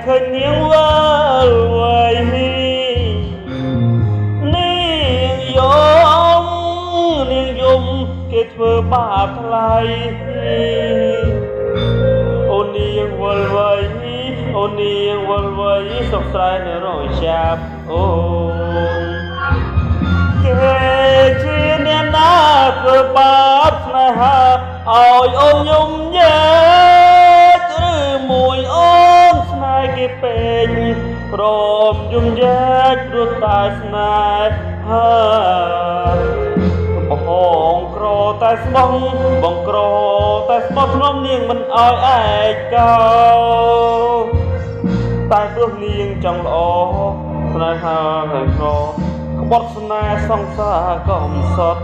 ឃើញនាងវិលវ័យនាងយំគេធ្វើបាបថ្លៃអូននាងវិលវ័យអូននាងវិលវ័យសុខស្រែនៅរយចាប់អូនគេជាអ្នកណាធ្វើបាបស្នេហាឲ្យអូនយំញែកឬមួយអូនស្នេហ៍គេពេកព្រមយំញែកព្រោះតែស្នេហាបងក្រតែស្មោះបងក្រតែស្មោះក្នុងនាងមិនឲ្យឯកោតែព្រោះនាងចង់ល្អស្នេហាហើយក្រក្បត់ស្នេហ៍សង្សារកំសត់